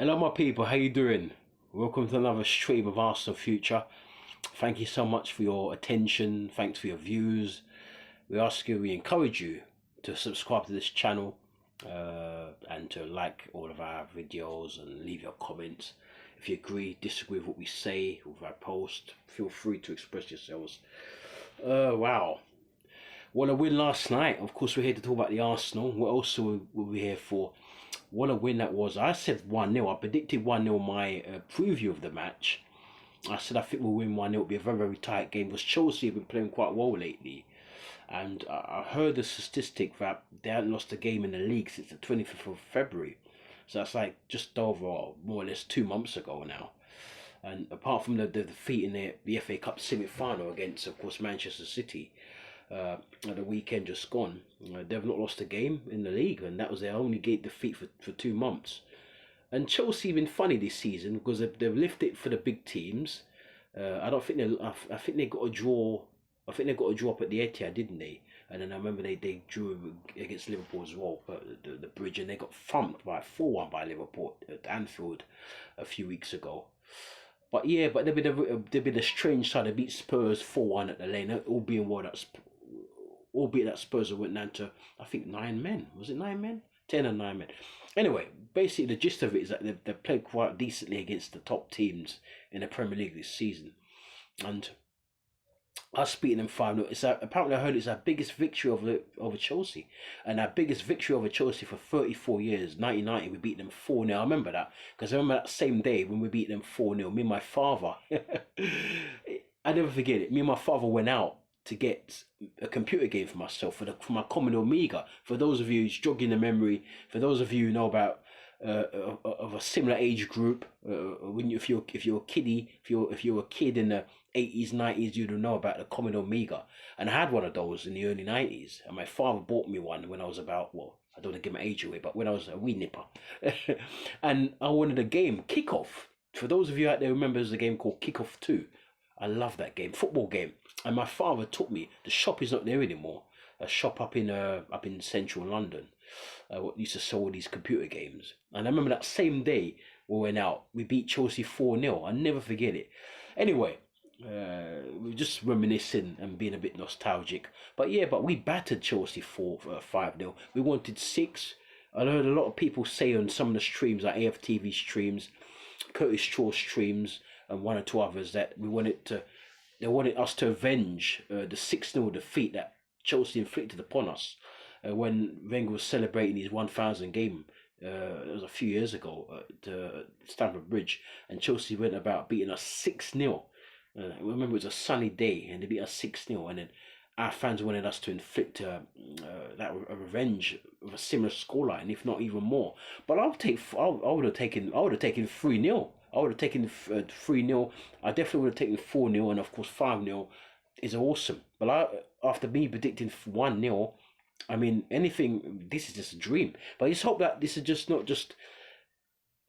Hello, my people. How you doing? Welcome to another stream of Arsenal Future. Thank you so much for your attention. Thanks for your views. We encourage you to subscribe to this channel and to like all of our videos and leave your comments. If you agree, disagree with what we say, with our post, feel free to express yourselves. Wow. What a win last night. Of course, we're here to talk about the Arsenal. What else were we here for? What a win that was. I said 1-0. I predicted 1-0 my preview of the match. I said I think we'll win 1-0. It'll be a very, very tight game because Chelsea have been playing quite well lately. And I heard the statistic that they haven't lost a game in the league since the 25th of February. So that's like just over more or less 2 months ago now. And apart from the defeat in the FA Cup semi-final against, of course, Manchester City, at the weekend just gone, they've not lost a game in the league, and that was their only gate defeat for 2 months. And Chelsea have been funny this season because they've lifted for the big teams. I don't think I think they got a draw. I think they got a draw up at the Etihad, didn't they? And then I remember they drew against Liverpool as well, the bridge, and they got thumped by 4-1 by Liverpool at Anfield a few weeks ago. But yeah, but they've been a strange side. They beat Spurs 4-1 at the Lane, albeit that Spurs went down to, I think, 9 men. Was it 9 men? 10 and 9 men. Anyway, basically the gist of it is that they've played quite decently against the top teams in the Premier League this season. And us beating them 5-0, apparently I heard it's our biggest victory over Chelsea. And our biggest victory over Chelsea for 34 years, 1990, we beat them 4-0. I remember that, because I remember that same day when we beat them 4-0, me and my father, I never forget it, me and my father went out to get a computer game for myself, for my Commodore Amiga. For those of you who's jogging the memory, for those of you who know about of a similar age group, if you're a kiddie, if you're a kid in the 80s, 90s, you'd know about the Commodore Amiga. And I had one of those in the early 90s, and my father bought me one when I was about, well, I don't want to give my age away, but when I was a wee nipper. And I wanted a game, Kickoff. For those of you out there who remember, there's a game called Kickoff 2. I love that game, football game. And my father took me. The shop is not there anymore. A shop up in central London, what used to sell all these computer games. And I remember that same day we went out, we beat Chelsea 4-0. I never forget it. Anyway, we're just reminiscing and being a bit nostalgic. But yeah, but we battered Chelsea 5-0. We wanted 6. I heard a lot of people say on some of the streams, like AFTV streams, Curtis Shaw streams, and 1 or 2 others, that they wanted us to avenge the 6-0 defeat that Chelsea inflicted upon us when Wenger was celebrating his 1,000 game. It was a few years ago at Stamford Bridge, and Chelsea went about beating us 6-0. I remember it was a sunny day, and they beat us 6-0, and then our fans wanted us to inflict a revenge of a similar scoreline, if not even more. But I would have taken 3-0. I would have taken 3-0. I definitely would have taken 4-0, and of course 5-0 is awesome. But after me predicting 1-0, I mean, anything, this is just a dream. But I just hope that this is just not just,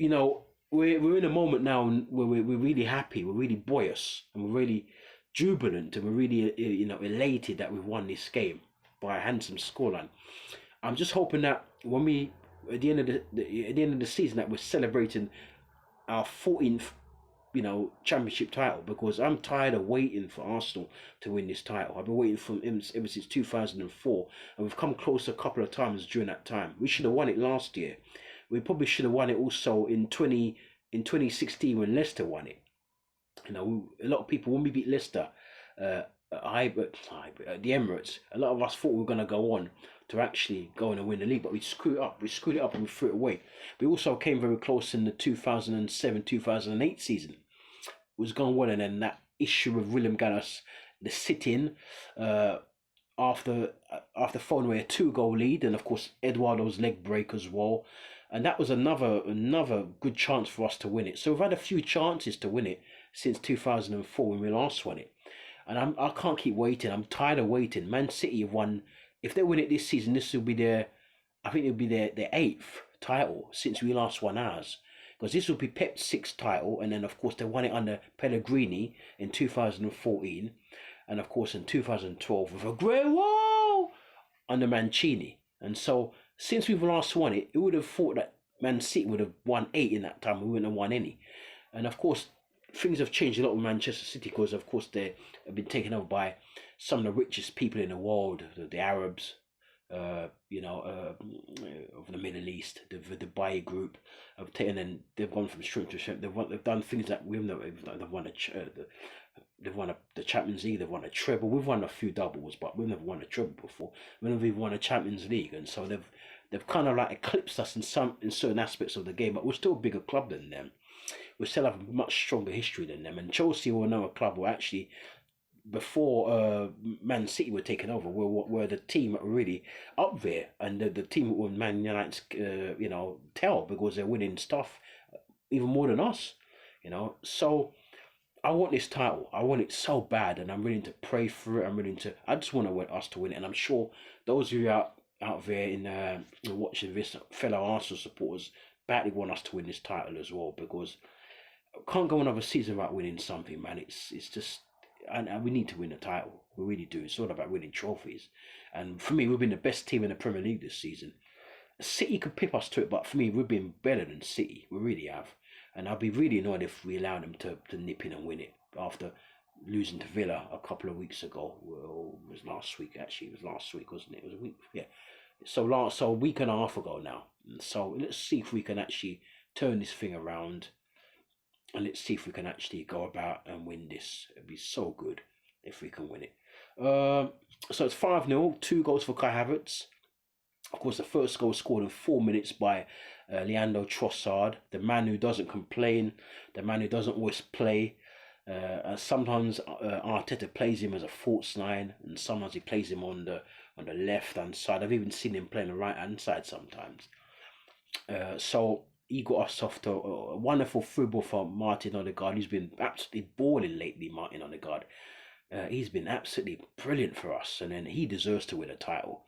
we're in a moment now where we're really happy, we're really joyous, and we're really jubilant, and we're really elated that we've won this game by a handsome scoreline. I'm just hoping that when we at the end of the season that we're celebrating our 14th championship title, because I'm tired of waiting for Arsenal to win this title. I've been waiting ever since 2004, and we've come close a couple of times during that time. We should have won it last year. We probably should have won it also in 2016 when Leicester won it. A lot of people, when we beat Leicester at the Emirates, a lot of us thought we were going to go on to actually go on and win the league, but we screwed it up. We screwed it up and we threw it away. We also came very close in the 2007-2008 season. It was going well, and then that issue with William Gallas, the sit-in, after throwing away a 2-goal lead, and of course Eduardo's leg break as well. And that was another good chance for us to win it. So we've had a few chances to win it since 2004 when we last won it. And I can't keep waiting. I'm tired of waiting. Man City have won. If they win it this season, this will be their 8th title since we last won ours. Because this will be Pep's 6th title, and then of course they won it under Pellegrini in 2014, and of course in 2012 with Aguero under Mancini. And so since we've last won it, you would have thought that Man City would have won 8 in that time. We wouldn't have won any. And of course, things have changed a lot with Manchester City because, of course, they have been taken over by some of the richest people in the world, the Arabs, of the Middle East, the Dubai group have taken, and they've gone from strength to strength. They've done things that we've never. They've won the Champions League. They've won a treble. We've won a few doubles, but we've never won a treble before. We've never even won a Champions League, and so they've kind of like eclipsed us in certain aspects of the game. But we're still a bigger club than them. We still have a much stronger history than them. And Chelsea were another club who actually, before Man City were taken over, were the team that were really up there, and the team with Man United's tell, because they're winning stuff even more than us. So I want this title. I want it so bad, and I'm willing to pray for it. I just want us to win it, and I'm sure those of you out there in watching this, fellow Arsenal supporters, badly want us to win this title as well, because I can't go another season without winning something, man. It's just, and we need to win a title. We really do. It's all about winning trophies. And for me, we've been the best team in the Premier League this season. City could pip us to it, but for me, we've been better than City. We really have. And I'll be really annoyed if we allow them to nip in and win it after losing to Villa a couple of weeks ago. Well, it was last week, actually. It was last week, wasn't it? It was a week, yeah. So a week and a half ago now. So let's see if we can actually turn this thing around, and let's see if we can actually go about and win this. It'd be so good if we can win it. So it's 5-0, 2 goals for Kai Havertz. Of course, the first goal scored in 4 minutes by Leandro Trossard, the man who doesn't complain, the man who doesn't always play. And sometimes Arteta plays him as a false nine, and sometimes he plays him on the left hand side. I've even seen him play on the right hand side sometimes. So he got us off to a wonderful through ball for Martin Odegaard, who's been absolutely balling lately. Martin Odegaard, he's been absolutely brilliant for us, and then he deserves to win a title.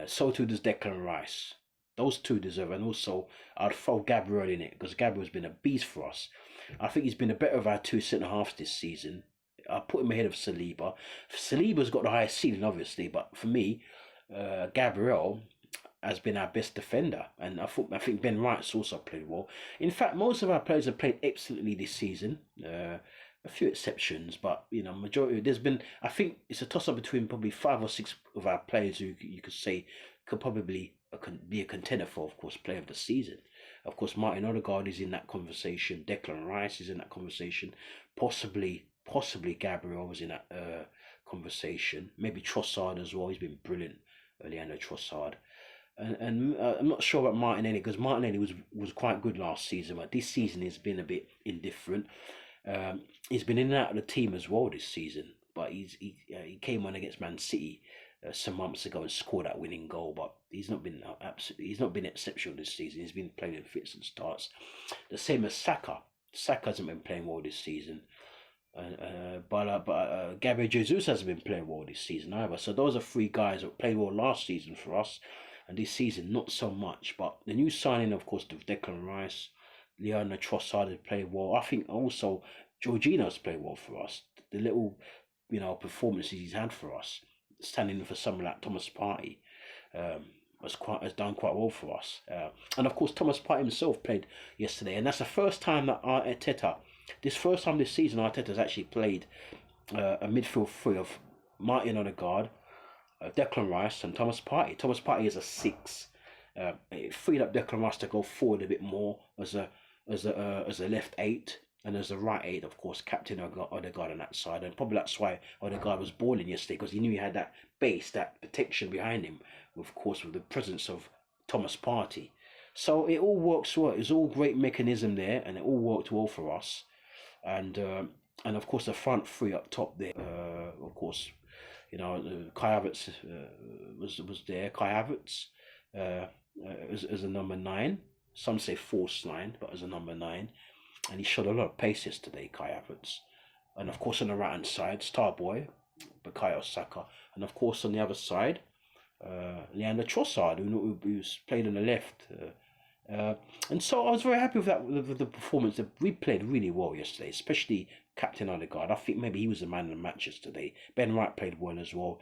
So too does Declan Rice. Those two deserve, and also I'd throw Gabriel in it, because Gabriel's been a beast for us. I think he's been the better of our two centre halves this season. I put him ahead of Saliba. Saliba's got the highest ceiling, obviously, but for me, Gabriel has been our best defender, and I think Ben White's also played well. In fact, most of our players have played excellently this season. A few exceptions, but majority. There's been, I think it's a toss up between probably 5 or 6 of our players who you could say could probably be a contender for, of course, player of the season. Of course, Martin Odegaard is in that conversation. Declan Rice is in that conversation. Possibly Gabriel was in that conversation. Maybe Trossard as well. He's been brilliant, Leandro Trossard. And I'm not sure about Martinelli, because Martinelli was quite good last season, but this season he's been a bit indifferent. He's been in and out of the team as well this season, but he came on against Man City some months ago and scored that winning goal. But he's not been exceptional this season. He's been playing in fits and starts. The same as Saka. Saka hasn't been playing well this season, but Gabriel Jesus hasn't been playing well this season either. So those are 3 guys that played well last season for us, and this season not so much. But the new signing, of course, of Declan Rice, Leandro Trossard has played well. I think also Jorginho's played well for us. The little, performances he's had for us, standing in for someone like Thomas Partey, has done quite well for us. And of course, Thomas Partey himself played yesterday, and that's the first time that this season, Arteta's actually played a midfield 3 of Martin Odegaard, Declan Rice, and Thomas Partey. Thomas Partey is a 6. It freed up Declan Rice to go forward a bit more as a left 8, and as a right 8, of course, captain Odegaard on that side. And probably that's why Odegaard was balling yesterday, because he knew he had that base, that protection behind him, of course, with the presence of Thomas Partey. So it all works well. It's all great mechanism there, and it all worked well for us. And of course, the front 3 up top there, of course, Kai Havertz was there. Kai Havertz as a number 9. Some say false 9, but as a number 9. And he showed a lot of pace yesterday, Kai Havertz. And of course, on the right hand side, Starboy, Bukayo Saka. And of course, on the other side, Leandro Trossard, who's played on the left. And so I was very happy with that, with the performance. We played really well yesterday, especially Captain Odegaard. I think maybe he was the man of the match yesterday. Ben Wright played well as well.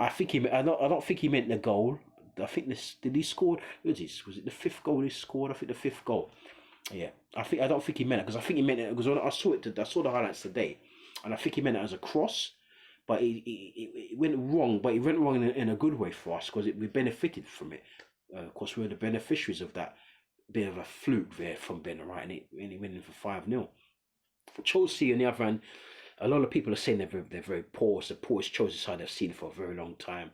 I don't think he meant the goal, I think this did he score? Was it the fifth goal he scored? I think the fifth goal. Yeah, I don't think he meant it because I think he meant it because when I saw it. I saw the highlights today, and I think he meant it as a cross, but it went wrong. But it went wrong in a good way for us because we benefited from it. Of course, we were the beneficiaries of that bit of a fluke there from Ben Wright, and he winning for 5-0. Chelsea, on the other hand, a lot of people are saying they're very poor. It's the poorest Chelsea side they've seen for a very long time.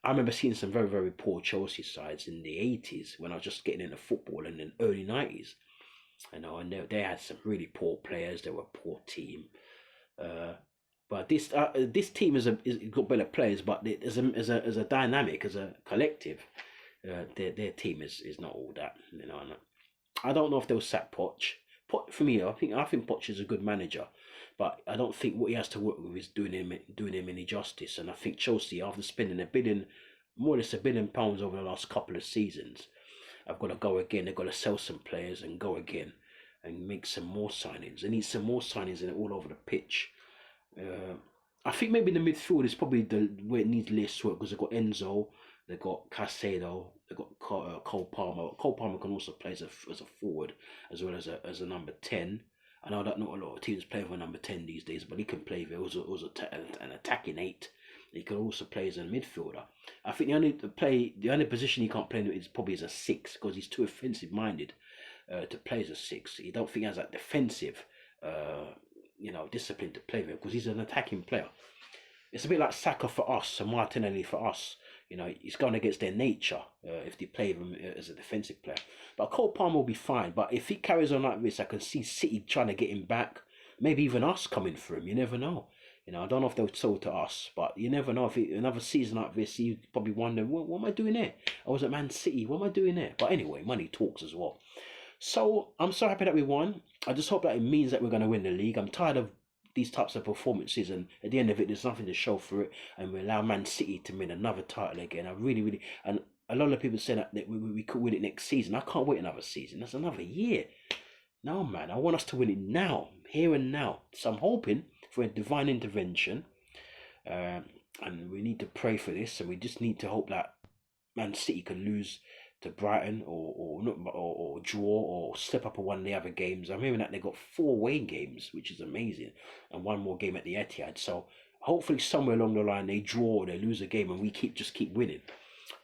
I remember seeing some very, very poor Chelsea sides in the 80s when I was just getting into football, and in the early 90s. And they had some really poor players. They were a poor team. Uh, but this team is got better players, but as a dynamic, as a collective, their team is not all that. And I don't know if they'll sack Poch. For me, I think Poch is a good manager, but I don't think what he has to work with is doing him any justice. And I think Chelsea, after spending more or less £1 billion over the last couple of seasons, have got to go again. They've got to sell some players and go again and make some more signings. They need some more signings in all over the pitch. I think maybe the midfield is probably where it needs less work because they've got Enzo, they've got Casado, they've got Cole Palmer. Cole Palmer can also play as a forward as well as a number 10. I know that not a lot of teams play with a number 10 these days, but he can play there as an attacking 8. He can also play as a midfielder. I think the only position he can't play in is probably as a 6 because he's too offensive minded to play as a 6. He don't think he has that defensive discipline to play with because he's an attacking player. It's a bit like Saka for us and Martinelli for us. It's going against their nature if they play him as a defensive player. But Cole Palmer will be fine. But if he carries on like this, I can see City trying to get him back. Maybe even us coming for him. You never know. I don't know if they'll sell to us, but you never know. If another season like this, you probably wonder, what am I doing there? I was at Man City. What am I doing there? But anyway, money talks as well. So I'm so happy that we won. I just hope that it means that we're going to win the league. I'm tired of these types of performances, and at the end of it, there's nothing to show for it, and we allow Man City to win another title again. I really, really, and a lot of people say that we could win it next season. I can't wait another season. That's another year. No, man, I want us to win it now, here and now. So I'm hoping for a divine intervention, and we need to pray for this, and we just need to hope that Man City can lose to Brighton or draw or step up on one of the other games. I'm hearing that they got 4 away games, which is amazing, and 1 more game at the Etihad. So hopefully somewhere along the line they draw or they lose a game and we just keep winning.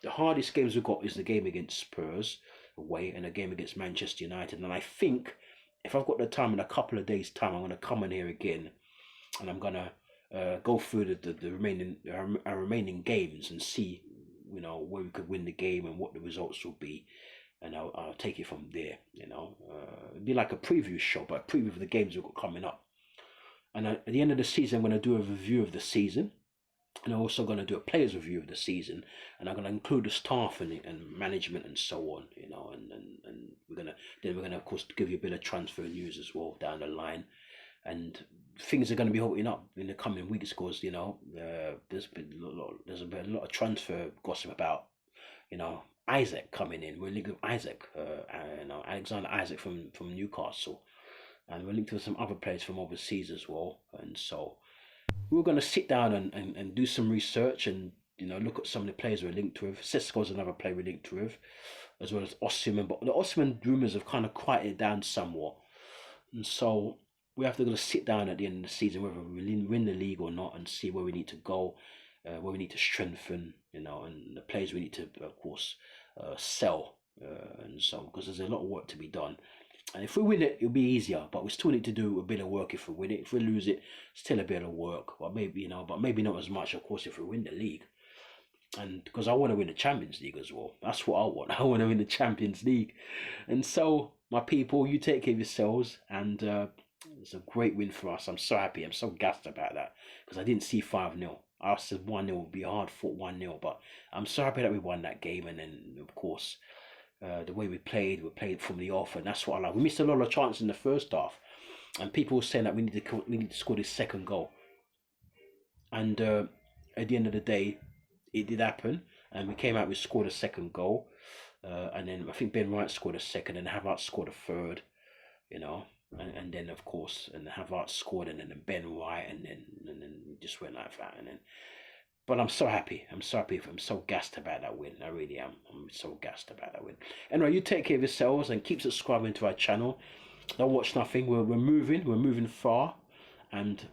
The hardest games we've got is the game against Spurs away and a game against Manchester United. And I think if I've got the time in a couple of days' time, I'm going to come in here again and I'm going to go through the remaining games and see where we could win the game and what the results will be, and I'll take it from there. It'd be like a preview show, but a preview of the games we've got coming up. And at the end of the season, I'm going to do a review of the season, and I'm also going to do a players review of the season, and I'm going to include the staff and management and so on. And we're gonna of course give you a bit of transfer news as well down the line. And things are going to be opening up in the coming weeks because there's been a lot of transfer gossip about Isaac coming in. We're linked with Isaac, Alexander Isaac from Newcastle, and we're linked with some other players from overseas as well. And so we're going to sit down and do some research and look at some of the players we're linked with. Sesko's another player we're linked with, as well as Osimhen. But the Osimhen rumours have kind of quieted down somewhat, and so we have to sit down at the end of the season, whether we win the league or not, and see where we need to go, where we need to strengthen, and the players we need to, of course, sell, and so because there's a lot of work to be done. And if we win it, it'll be easier, but we still need to do a bit of work if we win it. If we lose it, still a bit of work, but maybe not as much, of course, if we win the league. And because I want to win the Champions League as well. That's what I want. I want to win the Champions League. And so, my people, you take care of yourselves, and it's a great win for us. I'm so happy. I'm so gassed about that because I didn't see 5-0. I said 1-0 would be a hard fought 1-0, but I'm so happy that we won that game. And then, of course, the way we played from the off, and that's what I like. We missed a lot of chances in the first half, and people were saying that we need to score this second goal. And at the end of the day, it did happen, and we came out. We scored a second goal, and then I think Ben Wright scored a second, and Havertz scored a third. And then of course, and Havertz scored, and then Ben White, and then just went like that, and then But I'm so happy. I'm so happy. I'm so gassed about that win. I really am. I'm so gassed about that win. Anyway, you take care of yourselves and keep subscribing to our channel. Don't watch nothing. We're moving. We're moving far, and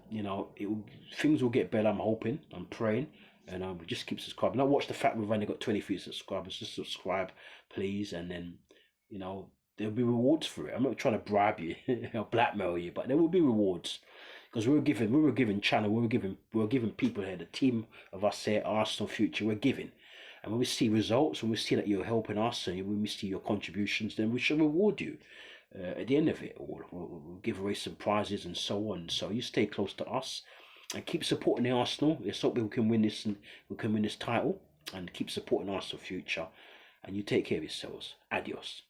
things will get better. I'm hoping. I'm praying, and we just keep subscribing. Don't watch the fact we've only got 23 subscribers. Just subscribe, please, and then you know there'll be rewards for it. I'm not trying to bribe you or blackmail you, but there will be rewards because we were giving channel, we were giving people here, the team of us here, Arsenal Future, we're giving. And when we see results, when we see that you're helping us, and when we see your contributions, then we shall reward you. At the end of it all, we'll give away some prizes and so on. So you stay close to us and keep supporting the Arsenal. Let's hope we can win this and we can win this title and keep supporting Arsenal Future. And you take care of yourselves. Adios.